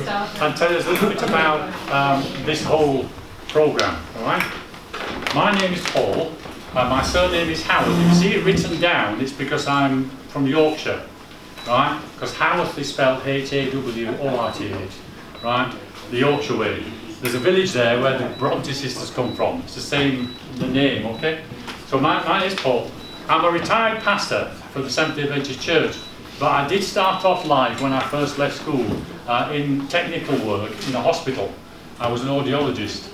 and tell us a little bit about this whole programme, all right? My name is Paul, my surname is Haworth. If you see it written down, it's because I'm from Yorkshire, right? Because Haworth is spelled H-A-W-O-R-T-H, right? The Yorkshire way. There's a village there where the Bronte sisters come from. It's the same name, okay? So my name is Paul. I'm a retired pastor for the Seventh-day Adventist Church, but I did start off life when I first left school in technical work in a hospital. I was an audiologist,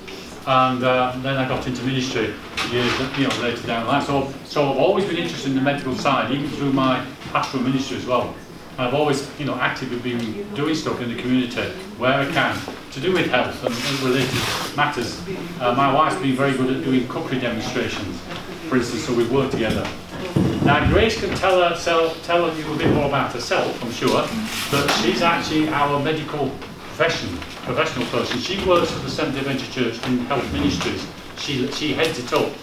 and then I got into ministry years later down the line. So I've always been interested in the medical side, even through my pastoral ministry as well. I've always, actively been doing stuff in the community where I can to do with health and related matters. My wife's been very good at doing cookery demonstrations, for instance, so we work together. Now, Grace can tell you a bit more about herself, I'm sure, but she's actually our medical professional person. She works for the Seventh-day Adventist Church in health ministries. She heads it up,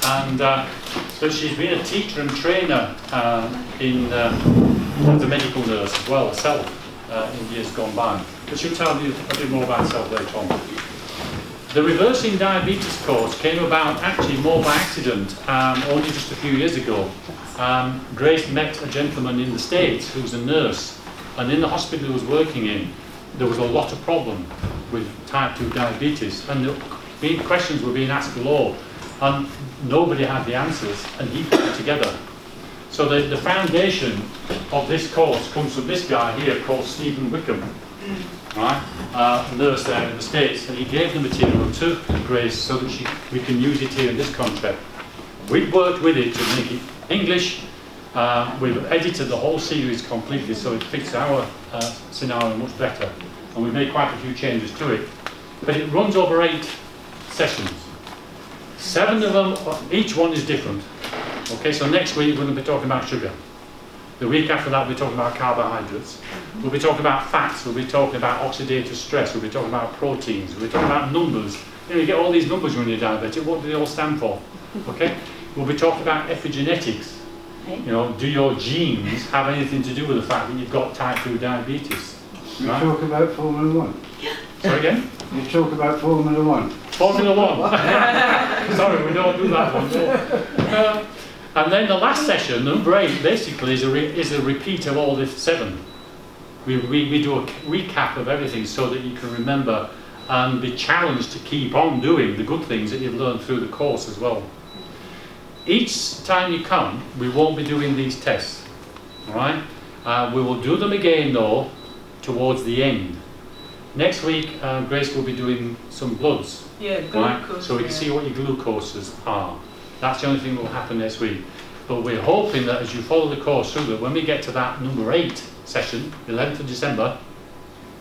and so she's been a teacher and trainer as a medical nurse as well herself in years gone by. But she'll tell you a bit more about herself later on. The Reversing Diabetes course came about actually more by accident, only just a few years ago. Grace met a gentleman in the States who's a nurse, and in the hospital he was working in, there was a lot of problem with type 2 diabetes, and questions were being asked below, and nobody had the answers, and he put it together. So the foundation of this course comes from this guy here called Stephen Wickham, right? A nurse there in the States, and he gave the material to Grace so that we can use it here in this concept. We've worked with it to make it English. We've edited the whole series completely so it fits our scenario much better, and we've made quite a few changes to it. But it runs over 8 sessions. 7 of them, each one is different. Okay, so next week we're going to be talking about sugar. The week after that we'll be talking about carbohydrates. We'll be talking about fats, we'll be talking about oxidative stress, we'll be talking about proteins, we'll be talking about numbers. You get all these numbers when you're diabetic, what do they all stand for? Okay? We'll be talking about epigenetics. Do your genes have anything to do with the fact that you've got type 2 diabetes? You talk about Formula 1. Sorry again? You talk about Formula 1. Formula 1. Sorry, we don't do that one. And then the last session, number 8, basically is a repeat of all the 7. We do a recap of everything so that you can remember and be challenged to keep on doing the good things that you've learned through the course as well. Each time you come, we won't be doing these tests, all right? We will do them again though towards the end. Next week, Grace will be doing some bloods, right? So we can see what your glucoses are. That's the only thing that will happen next week. But we're hoping that as you follow the course through, that when we get to that number 8 session, 11th of December,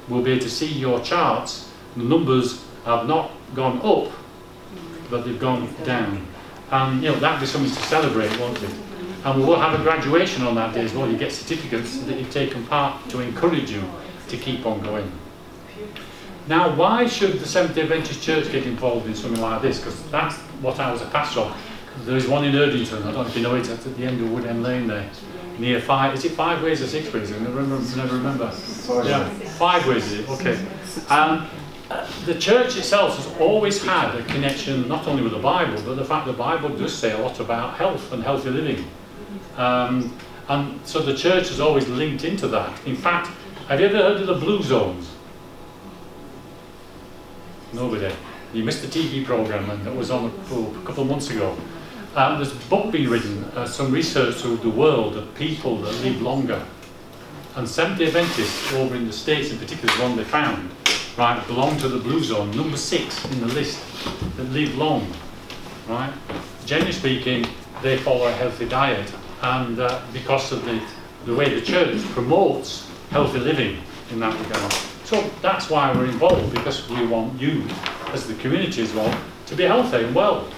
we'll be able to see your charts. The numbers have not gone up, but they've gone down. And that'll be something to celebrate, won't it? And we will have a graduation on that day as well. You get certificates that you've taken part to encourage you to keep on going. Now, why should the Seventh-day Adventist Church get involved in something like this? Because that's what I was a pastor of. There is one in Erdington, I don't know if you know it, at the end of Wood End Lane there, near 5, is it 5 ways or 6 ways? I never remember. 5 ways is it? Okay. The church itself has always had a connection not only with the Bible, but the fact the Bible does say a lot about health and healthy living. And so the church has always linked into that. In fact, have you ever heard of the Blue Zones? Nobody. You missed the TV programme that was on a couple of months ago. There's a book being written, some research through the world of people that live longer. And Seventh-day Adventists over in the States in particular, the one they found, right, belong to the Blue Zone, number 6 in the list, that live long, right? Generally speaking, they follow a healthy diet, and because of the way the church promotes healthy living in that regard. So that's why we're involved, because we want you, as the community as well, to be healthy and well.